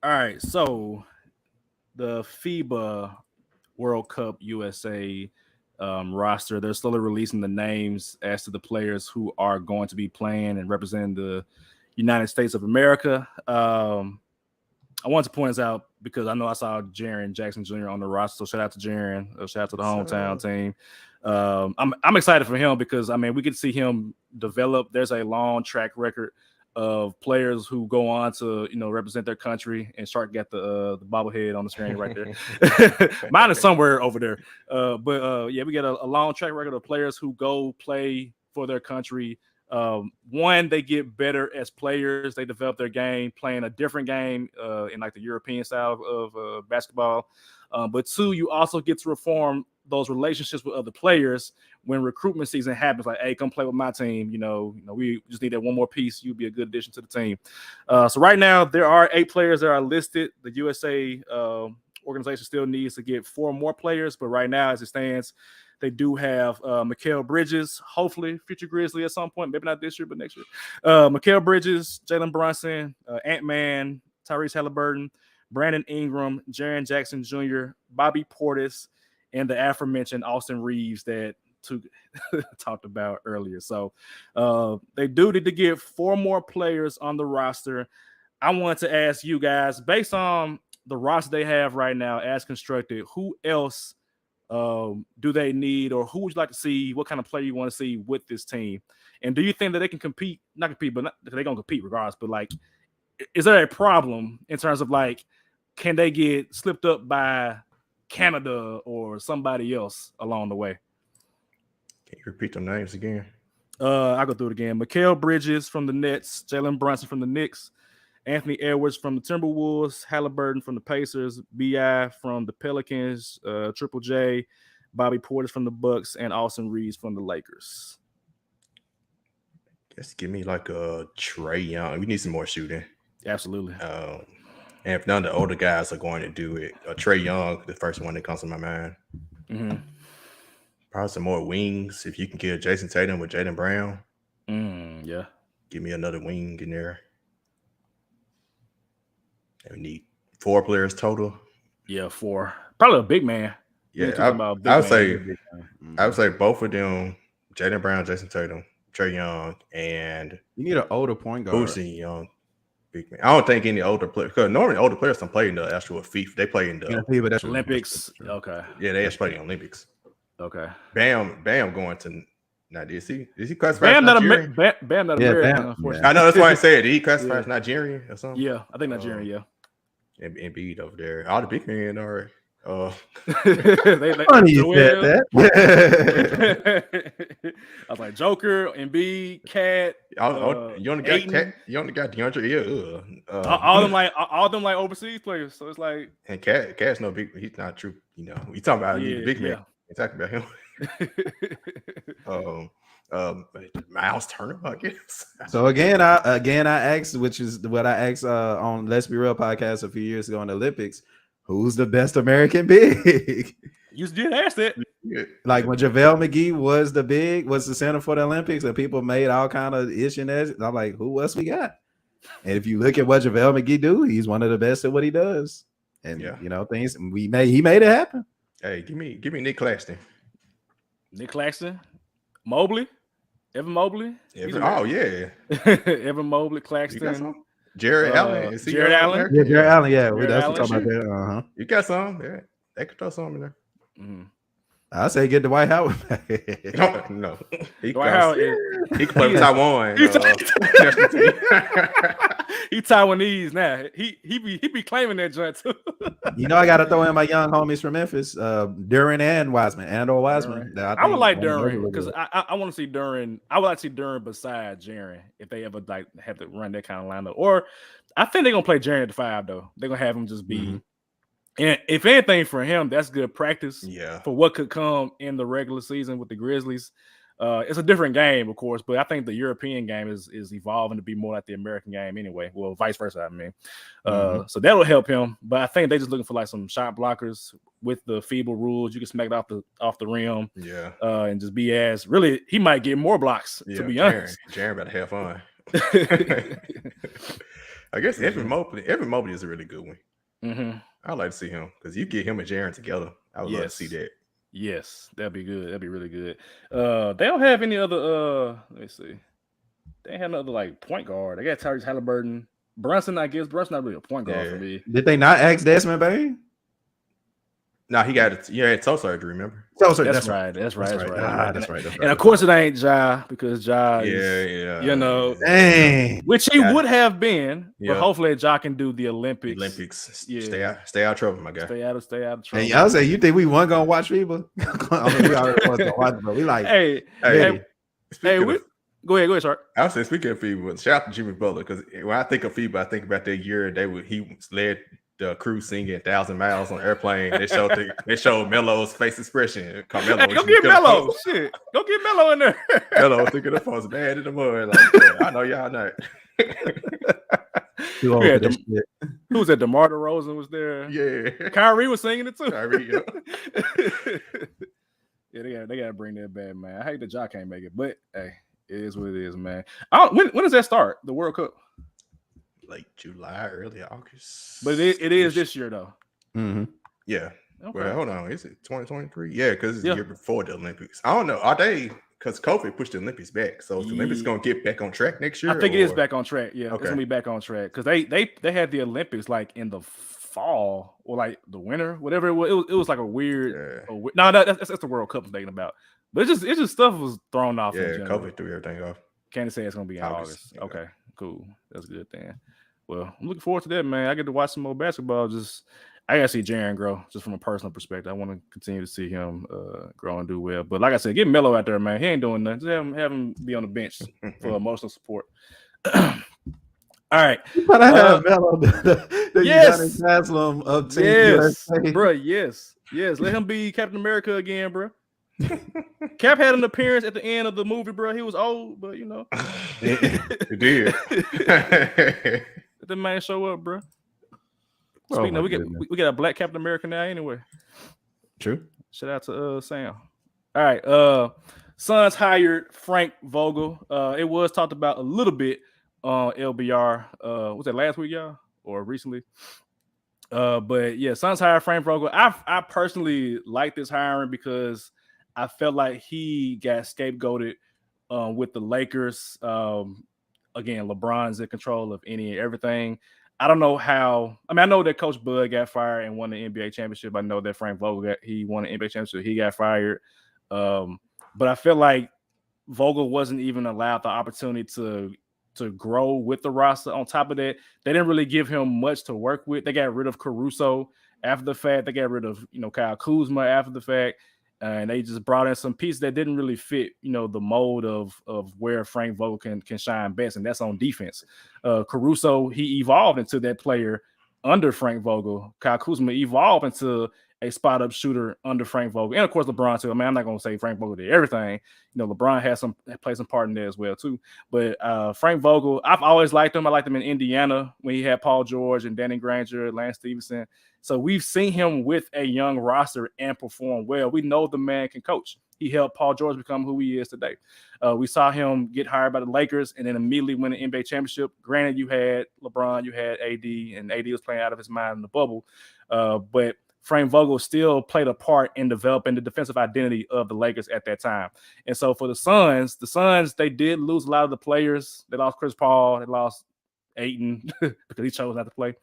All right, so the FIBA World Cup USA roster, they're slowly releasing the names as to the players who are going to be playing and representing the United States of America. I wanted to point this out because I know I saw Jaren Jackson Jr. on the roster. So shout out to Jaren. Shout out to the hometown team. I'm excited for him because we could see him develop. There's a long track record of players who go on to represent their country. And Shark got the bobblehead on the screen right there. Mine is somewhere over there. But we got a long track record of players who go play for their country. One, they get better as players. They develop their game playing a different game in the European style of basketball. But two, you also get to reform those relationships with other players when recruitment season happens. Hey, come play with my team. We just need that one more piece. You'd be a good addition to the team. So right now there are 8 players that are listed. The USA organization still needs to get 4 more players, but right now as it stands, they do have Mikal Bridges, hopefully future Grizzly at some point, maybe not this year, but next year. Mikal Bridges, Jalen Brunson, Ant-Man, Tyrese Halliburton, Brandon Ingram, Jaren Jackson Jr., Bobby Portis, and the aforementioned Austin Reeves that Tuke talked about earlier. So they do need to get 4 more players on the roster. I want to ask you guys, based on the roster they have right now as constructed, who else do they need, or who would you like to see? What kind of player you want to see with this team? And do you think that they can compete? Not compete, but they're going to compete regardless. But is there a problem in terms of can they get slipped up by Canada or somebody else along the way? Can you repeat the names again? I'll go through it again. Mikal Bridges from the Nets, Jalen Brunson from the Knicks, Anthony Edwards from the Timberwolves, Halliburton from the Pacers, B.I. from the Pelicans, Triple J, Bobby Portis from the Bucks, and Austin Reeves from the Lakers. Let's give me like a Trae Young. We need some more shooting. Absolutely. And if none of the older guys are going to do it, Trae Young, the first one that comes to my mind. Mm-hmm. Probably some more wings. If you can get Jason Tatum with Jaylen Brown. Yeah. Give me another wing in there. And we need 4 players total. Yeah, 4. Probably a big man. Yeah, I would say both of them, Jaylen Brown, Jason Tatum, Trae Young, and you need an older point guard. Boosie Young, big man. I don't think any older players, because normally older players don't play in the actual FIFA. They play in the Olympics. Okay. Yeah, they actually play in the Olympics. Okay. Bam going to. Now, is he classified? Bam not American, unfortunately. I know, that's why I said, did he classify as Nigerian or something? Yeah, I think Nigerian, yeah. Embiid over there. All the big men are. Funny you said that. I was like Joker, Embiid, Cat. You only got Cat. You only got DeAndre. All them like overseas players. So it's like, and Cat's no big. He's not true. You know, we talking about big man. We talking about him. Miles Turner, I guess. So again, I asked, which is what I asked on Let's Be Real podcast a few years ago in the Olympics. Who's the best American big? You did ask that. Like when JaVale McGee was the center for the Olympics, and people made all kind of issue. I'm like, who else we got? And if you look at what JaVale McGee do, he's one of the best at what he does. And you know, things he made it happen. Hey, give me Nick Claxton. Nick Claxton, Mobley, Evan Mobley. Evan Mobley, Claxton. Jared Allen. Jared Allen. Yeah, Jared Allen. Yeah, that's what I'm talking about there. Uh-huh. You got some. Yeah, they could throw some in there. Mm-hmm. I say get Dwight Howard. No. He can play with Taiwan. He Taiwanese now. He be claiming that joint too. You know, I got to throw in my young homies from Memphis, Duran and Wiseman. I would like Duran because I want to see Duran. I would like to see Duran beside Jaren if they ever like have to run that kind of lineup. Or I think they're gonna play Jaren at the 5 though. They're gonna have him just be. Mm-hmm. And if anything for him, that's good practice for what could come in the regular season with the Grizzlies. It's a different game, of course, but I think the European game is evolving to be more like the American game anyway. Well, vice versa, I mean. So that'll help him. But I think they're just looking for like some shot blockers with the FIBA rules. You can smack it off the rim. Yeah. And just be really, he might get more blocks, to be honest. Jaren about to have fun. I guess Evan Mobley is a really good one. Mm-hmm. I'd like to see him because you get him and Jaren together. I would love to see that. Yes, that'd be good. That'd be really good. They don't have any other. Let me see. They have another like point guard. They got Tyrese Halliburton, Brunson. I guess Brunson not really a point guard for me. Did they not ask Desmond Bain? No, he got toe surgery. Remember? That's right. That's right. And of course, it ain't Ja because Ja is, you know, which he would have been, but hopefully Ja can do the Olympics. Yeah. Stay out of trouble, my guy. Stay out of trouble. And y'all say you think we weren't gonna watch FIBA? We already was gonna watch, but we like, hey. Go ahead, Shark. I was saying, speaking of FIBA, shout out to Jimmy Butler because when I think of FIBA, I think about that year he led the crew singing 1,000 Miles on airplane. They showed Melo's face expression. Carmelo, go get Melo. Shit, go get Melo in there. Melo thinking the phone's bad in the mud. Like, I know y'all not. Who was that? DeMar DeRozan was there. Yeah, Kyrie was singing it too. Kyrie, yeah, they gotta bring that back, man. I hate that Ja can't make it, but hey, it is what it is, man. When does that start? The World Cup? Late July, early August. But it is this year though. Mm-hmm. Yeah. Okay. Well, hold on. Is it 2023? Yeah, because it's the year before the Olympics. I don't know. Are they? Because COVID pushed the Olympics back. So is the Olympics going to get back on track next year? I think it is back on track. Yeah, it's going to be back on track because they had the Olympics like in the fall or like the winter, whatever it was. It was like a weird. No, that's the World Cup I'm thinking about. But it's just stuff was thrown off. Yeah, COVID threw everything off. Can't say it's going to be in August. Okay, cool. That's good then. Well, I'm looking forward to that, man. I get to watch some more basketball. I got to see Jaren grow just from a personal perspective. I want to continue to see him grow and do well. But like I said, get Melo out there, man. He ain't doing nothing. Just have him be on the bench for emotional support. All right. But I have Melo, the Giannis Haslam of Team USA. Bro. Yes. Let him be Captain America again, bro. Cap had an appearance at the end of the movie, bro. He was old, but you know, he did. Let the man show up, bro. Oh, Speaking my of, goodness. we got a black Captain America now, anyway. True. Shout out to Sam. All right, Suns hired Frank Vogel. It was talked about a little bit on LBR. Was that last week, y'all, or recently? But yeah, Suns hired Frank Vogel. I personally like this hiring because I felt like he got scapegoated with the Lakers. Again, LeBron's in control of any and everything. I don't know how. I mean, I know that Coach Bud got fired and won the NBA championship. I know that Frank Vogel he won the NBA championship. He got fired. But I feel like Vogel wasn't even allowed the opportunity to grow with the roster. On top of that, they didn't really give him much to work with. They got rid of Caruso after the fact. They got rid of Kyle Kuzma after the fact. And they just brought in some pieces that didn't really fit, the mold of where Frank Vogel can shine best, and that's on defense. Caruso, he evolved into that player under Frank Vogel. Kyle Kuzma evolved into a spot-up shooter under Frank Vogel. And, of course, LeBron, too. I mean, I'm not going to say Frank Vogel did everything. LeBron played some part in there as well, too. But Frank Vogel, I've always liked him. I liked him in Indiana when he had Paul George and Danny Granger, Lance Stevenson. So we've seen him with a young roster and perform well. We know the man can coach. He helped Paul George become who he is today. We saw him get hired by the Lakers and then immediately win an NBA championship. Granted, you had LeBron, you had AD, and AD was playing out of his mind in the bubble. But Frank Vogel still played a part in developing the defensive identity of the Lakers at that time. And so for the Suns, they did lose a lot of the players. They lost Chris Paul. They lost Ayton because he chose not to play.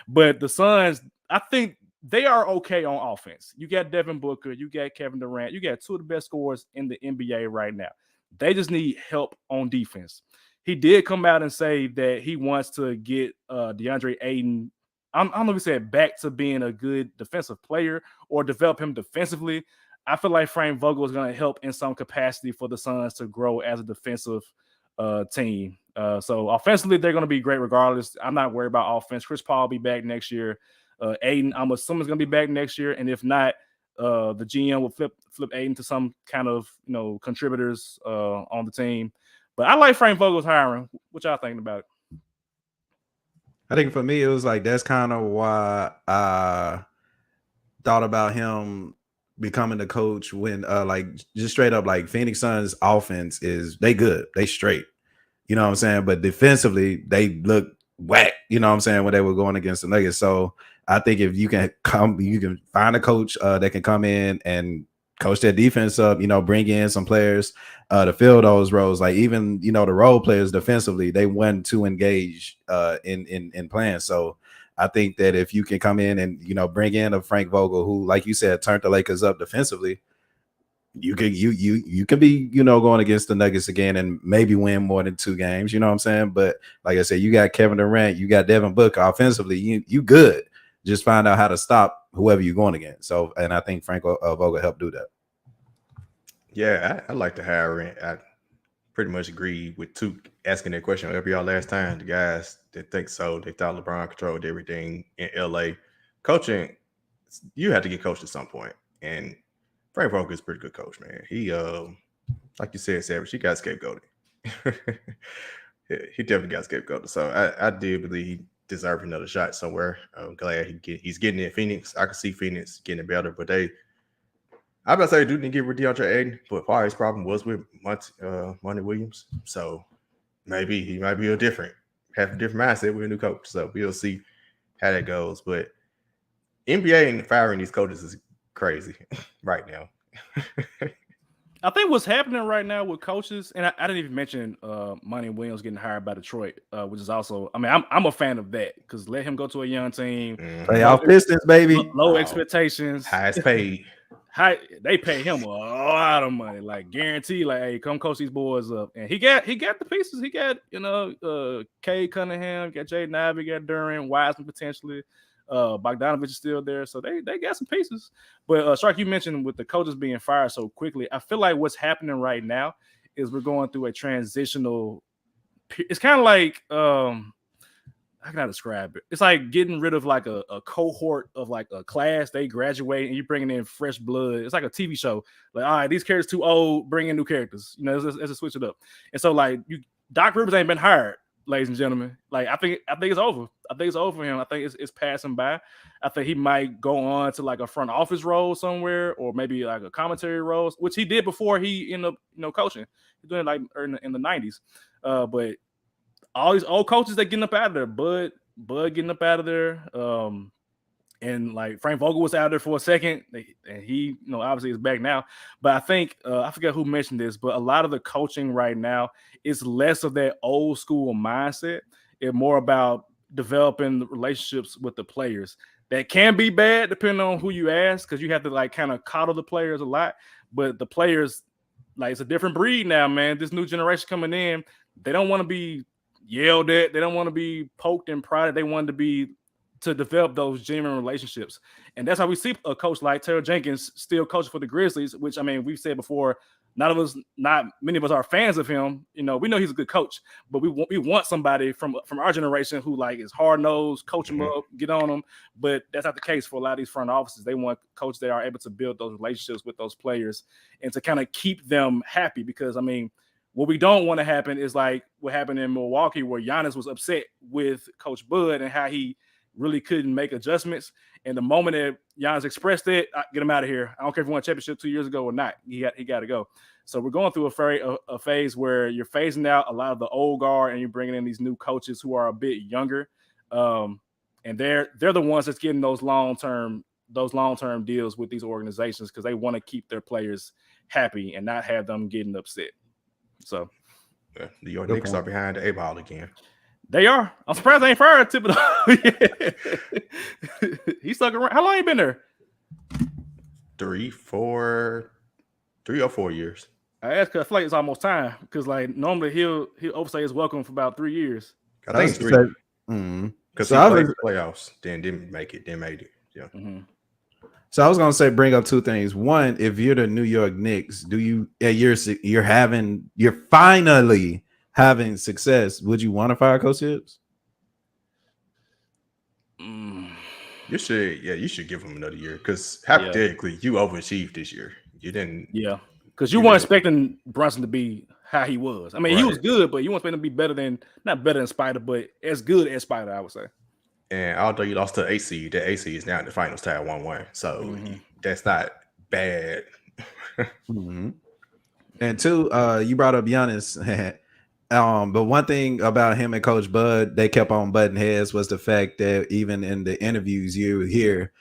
But the Suns, I think they are okay on offense. You got Devin Booker, you got Kevin Durant, you got two of the best scorers in the NBA right now. They just need help on defense. He did come out and say that he wants to get DeAndre Ayton, I don't know if he said back to being a good defensive player or develop him defensively. I feel like Frank Vogel is going to help in some capacity for the Suns to grow as a defensive team. So offensively, they're going to be great regardless. I'm not worried about offense. Chris Paul will be back next year. Ayton, I'm assuming is going to be back next year. And if not, the GM will flip Ayton to some kind of, contributors on the team. But I like Frank Vogel's hiring. What y'all thinking about it? I think for me, it was like that's kind of why I thought about him becoming the coach when just straight up like Phoenix Suns offense they good. They straight. You know what I'm saying? But defensively, they look whack, you know what I'm saying, when they were going against the Nuggets. So I think if you can find a coach that can come in and coach their defense up, bring in some players to fill those roles. Like even, the role players defensively, they want to engage in playing. So I think that if you can come in and, bring in a Frank Vogel who, like you said, turned the Lakers up defensively, you can be, going against the Nuggets again and maybe win more than 2 games. You know what I'm saying? But like I said, you got Kevin Durant, you got Devin Booker. Offensively, you good. Just find out how to stop whoever you're going against. So, and I think Frank Vogel helped do that. Yeah, I like the hiring. I pretty much agree with Tuke asking that question on y'all last time. The guys that think so, they thought LeBron controlled everything in LA. Coaching, you have to get coached at some point. And Frank Vogel is a pretty good coach, man. He, like you said, Savage, he got scapegoated. He definitely got scapegoated. So I did believe he deserved another shot somewhere. I'm glad he's getting in Phoenix. I can see Phoenix getting better, but I about to say they didn't get rid of DeAndre Ayton, but part of his problem was with Monty Williams. So maybe he might be have a different mindset with a new coach. So we'll see how that goes. But NBA and firing these coaches is crazy right now. I think what's happening right now with coaches, and I didn't even mention Monty Williams getting hired by Detroit, which is also, I mean, I'm a fan of that because let him go to a young team. Playoff Pistons, baby. Low expectations. Highest paid. They pay him a lot of money, like guaranteed, like, hey, come coach these boys up. And he got the pieces. He got, Cade Cunningham, got Jaden Ivey, got Duran, Wiseman potentially. Bogdanovich is still there, so they got some pieces. But Shark, you mentioned with the coaches being fired so quickly, I feel like what's happening right now is we're going through a transitional. It's kind of like how can I describe it? It's like getting rid of like a cohort of like a class. They graduate and you're bringing in fresh blood. It's like a TV show. Like, all right, these characters too old, bring in new characters. You know, let's just switch it up. And so like Doc Rivers ain't been hired, ladies and gentlemen. Like I think it's over. I think it's over for him. I think it's passing by. I think he might go on to like a front office role somewhere, or maybe like a commentary role, which he did before he ended up coaching. He's doing it like in the 90s. But all these old coaches that getting up out of there, Bud getting up out of there. And like Frank Vogel was out there for a second, and he, obviously is back now. But I think I forget who mentioned this, but a lot of the coaching right now is less of that old school mindset. It's more about developing the relationships with the players. That can be bad depending on who you ask, because you have to like kind of coddle the players a lot. But the players, like, it's a different breed now, man. This new generation coming in, they don't want to be yelled at. They don't want to be poked and prodded. They want to develop those genuine relationships. And that's how we see a coach like Taylor Jenkins still coaching for the Grizzlies, which, I mean, we've said before, not many of us are fans of him. We know he's a good coach, but we want somebody from our generation who like is hard-nosed, coach them up, get on them. But that's not the case for a lot of these front offices. They want coaches that are able to build those relationships with those players and to kind of keep them happy. Because, I mean, what we don't want to happen is like what happened in Milwaukee, where Giannis was upset with Coach Bud and how he really couldn't make adjustments. And the moment that Giannis expressed it, get him out of here. I don't care if you won a championship 2 years ago or not. He got to go. So we're going through a phase where you're phasing out a lot of the old guard and you're bringing in these new coaches who are a bit younger. And they're the ones that's getting those long-term deals with these organizations, because they want to keep their players happy and not have them getting upset. So the New York Knicks are behind the 8 ball again. They are. I'm surprised they ain't fired Thibodeau. He's stuck around. How long you been there? 3 or 4 years. I asked because I feel like it's almost time. Because like normally he'll overstay his welcome for about 3 years. I think it's 3. Because he played the playoffs, then didn't make it, then made it. Yeah. Mm-hmm. So I was gonna bring up two things. One, if you're the New York Knicks, you're finally having success, would you want to fire Coach Hibbs? You should give him another year, because hypothetically you overachieved this year. You didn't. Yeah, because you weren't expecting Brunson to be how he was. I mean, he was good, but you weren't expecting him to be better than, not better than Spider, but as good as Spider, I would say. And although you lost to AC, the AC is now in the finals tied 1-1. So that's not bad. And two, you brought up Giannis. But one thing about him and Coach Bud, they kept on butting heads, was the fact that even in the interviews you hear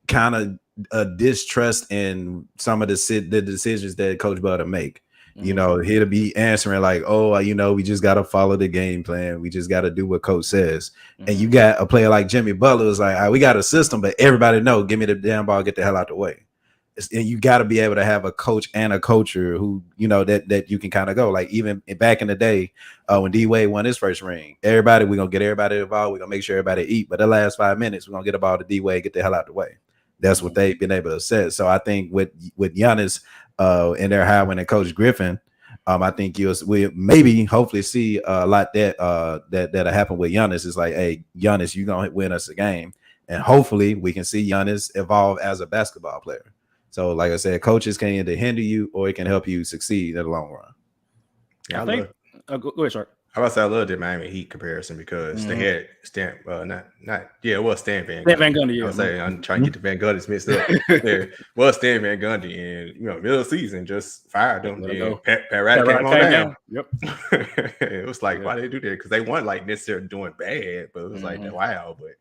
kind of a distrust in some of the decisions that Coach Bud will make. He'll be answering like, oh, we just got to follow the game plan. We just got to do what coach says. And you got a player like Jimmy Butler who's like, all right, we got a system, but everybody know, give me the damn ball, get the hell out the way. And you got to be able to have a coach and a coacher who, that you can kind of go. Like even back in the day when D-Wade won his first ring, we're going to get everybody involved. We're going to make sure everybody eat. But the last 5 minutes, we're going to get the ball to D-Wade, get the hell out the way. That's what they've been able to set. So I think with Giannis and their hiring and Coach Griffin, I think we maybe hopefully see a lot that'll happen with Giannis. It's like, hey, Giannis, you're going to win us a game. And hopefully we can see Giannis evolve as a basketball player. So, like I said, coaches can either hinder you or it can help you succeed in the long run. Yeah, go ahead, Shark. I love the Miami Heat comparison, because they had Stan Van Van Gundy. I'm trying to get the Van Gundy's mixed up. There was Stan Van Gundy, and middle of the season just fired them. Pat Riley came on down. Yep. It was like, why did they do that? Because they weren't like necessarily doing bad, but it was like, wow. But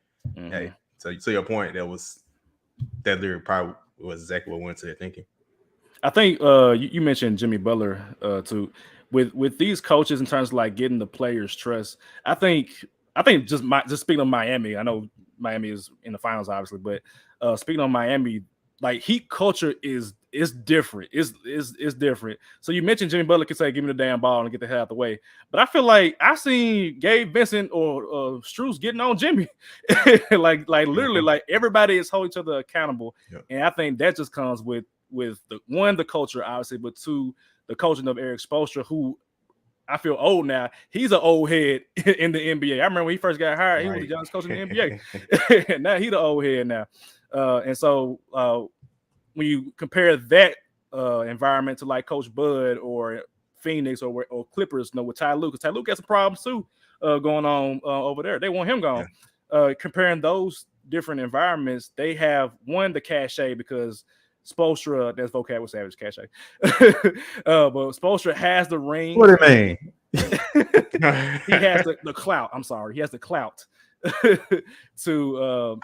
hey, so to your point, that literally probably was exactly what went to their thinking. I think you mentioned Jimmy Butler too. With these coaches in terms of like getting the players' trust, I think just speaking of Miami, I know Miami is in the finals obviously, but speaking of Miami, like Heat culture is different. It's different. So you mentioned Jimmy Butler could say, "Give me the damn ball and get the hell out the way," but I feel like I seen Gabe Vincent or Strus getting on Jimmy, like literally, like everybody is holding each other accountable, and I think that just comes with the culture obviously, but two, the coaching of Eric Spoelstra, who I feel old now. He's an old head in the NBA. I remember when he first got hired, he was the youngest coach in the NBA. Now he's the old head now. And so when you compare that environment to like Coach Bud or Phoenix or Clippers, with Ty Lue, because Ty Lue got some problems too going on over there. They want him gone. Yeah. Comparing those different environments, they have the cachet because Spoelstra, that's vocab with Savage cachet. But Spoelstra has the ring. What do you mean? He has the clout. I'm sorry, he has the clout to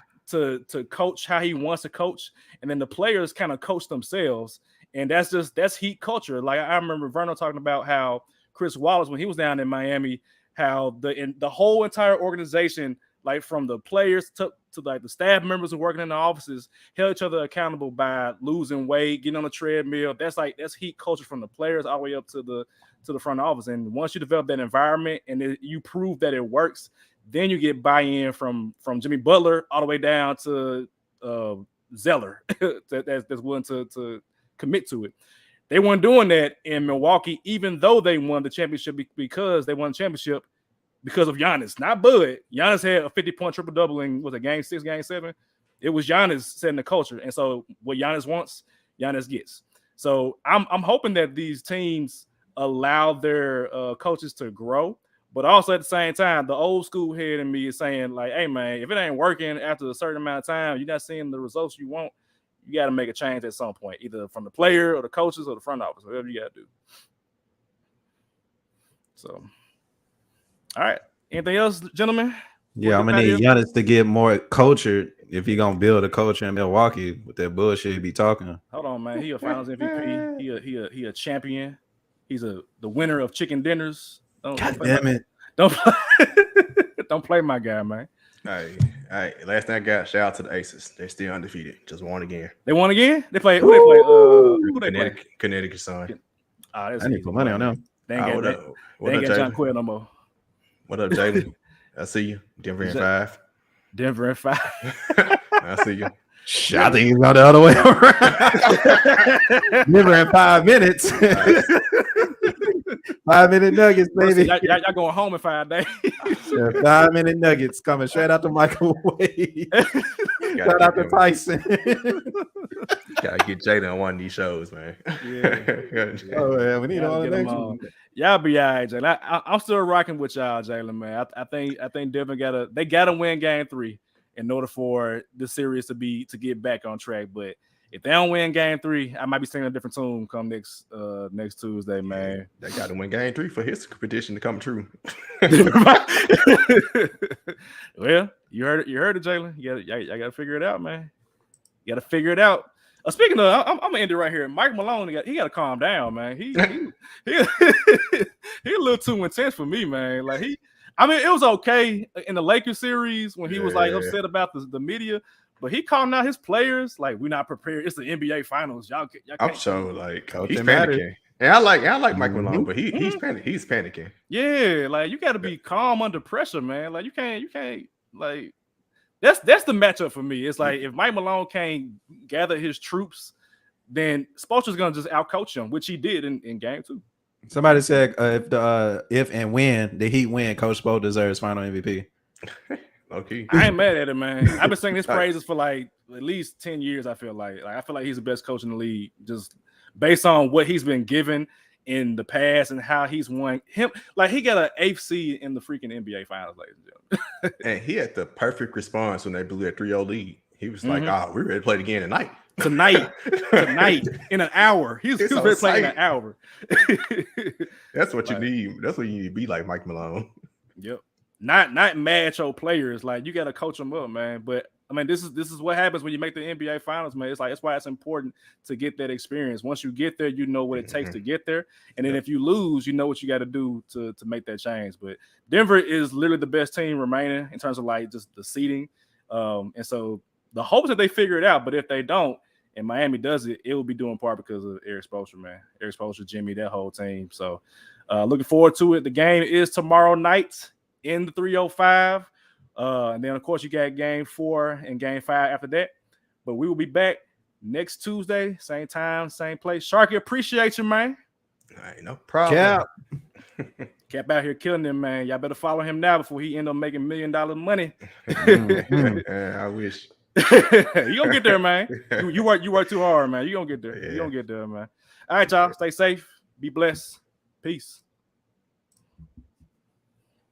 coach how he wants to coach, and then the players kind of coach themselves, and that's Heat culture. Like I remember Verno talking about how Chris Wallace, when he was down in Miami, how the whole entire organization, like from the players to like the staff members who working in the offices, held each other accountable by losing weight, getting on the treadmill. That's Heat culture from the players all the way up to the front office. And once you develop that environment and you prove that it works, then you get buy-in from Jimmy Butler all the way down to Zeller that's willing to commit to it. They weren't doing that in Milwaukee, even though they won the championship because they won the championship because of Giannis, not Bud. Giannis had a 50-point triple-double in, was it Game 6, Game 7? It was Giannis setting the culture. And so what Giannis wants, Giannis gets. So I'm hoping that these teams allow their coaches to grow, but also at the same time, the old school head in me is saying, like, hey, man, if it ain't working after a certain amount of time, you're not seeing the results you want, you got to make a change at some point, either from the player or the coaches or the front office, whatever you got to do. So, all right. Anything else, gentlemen? Yeah, I'm going to need Giannis to get more cultured if he's going to build a culture in Milwaukee with that bullshit he be talking. Hold on, man. He a finals MVP. He a champion. He's the winner of chicken dinners. God damn it. Don't play my guy, man. Hey, last thing I got, shout out to the Aces. They're still undefeated. Just won again. They won again? They play who they play? Connecticut Sun. I need to put money on them. They ain't got John Quill no more. What up, Jalen? I see you. Denver in 5. Denver in 5. I see you. I think he's not the other way around. Denver in 5 minutes. 5-minute nuggets, baby. Y'all going home in 5 days. 5-minute nuggets coming straight out the microwave. Shout out to Tyson. Gotta get Jada on one of these shows, man. Yeah. Oh yeah, we need all the next one. Y'all be all right, Jalen. I'm still rocking with y'all, Jalen, man. I think Denver gotta win Game 3 in order for the series to get back on track. But if they don't win Game 3, I might be singing a different tune come next Tuesday, man. They got to win Game 3 for his prediction to come true. Well, you heard it, Jalen. You got to figure it out, man. You got to figure it out. Speaking of, I'm gonna end it right here. Mike Malone, he got to calm down, man. He a little too intense for me, man. Like it was okay in the Lakers series when he was like upset about the media. But he calling out his players like we're not prepared. It's the NBA Finals. Y'all I'm sure like he's panicking. And I like Mike Malone, but he's panicking. Yeah, like you got to be calm under pressure, man. Like you can't like that's the matchup for me. It's like if Mike Malone can't gather his troops, then Spoelstra's gonna just outcoach him, which he did in Game 2. Somebody said if and when the Heat win, Coach Spo deserves Final MVP. Okay. I ain't mad at him, man. I've been singing his praises for like at least 10 years. I feel like he's the best coach in the league, just based on what he's been given in the past and how he's won. He got an 8th seed in the freaking NBA Finals, ladies and gentlemen. And he had the perfect response when they blew that 3-0 lead. He was like, we're ready to play it again tonight. Tonight, in an hour. He was ready to play in an hour. That's what you need. That's what you need to be like Mike Malone. Yep. Not mad your players. Like you got to coach them up, man. But I mean, this is what happens when you make the NBA Finals, man. It's like that's why it's important to get that experience. Once you get there, you know what it takes to get there, and then if you lose, you know what you got to do to make that change. But Denver is literally the best team remaining in terms of like just the seeding, and so the hopes that they figure it out. But if they don't, and Miami does it, it will be due in part because of Eric Spoelstra, man. Eric Spoelstra, Jimmy, that whole team. So looking forward to it. The game is tomorrow night in the 305. And then, of course, you got Game 4 and Game 5 after that. But we will be back next Tuesday, same time, same place. Sharky, appreciate you, man. All right, no problem. Yeah. Cap out here killing him, man. Y'all better follow him now before he end up making $1 million money. I wish. You gonna get there, man. You work too hard, man. You gonna get there. Yeah. You gonna get there, man. All right, y'all. Stay safe. Be blessed. Peace.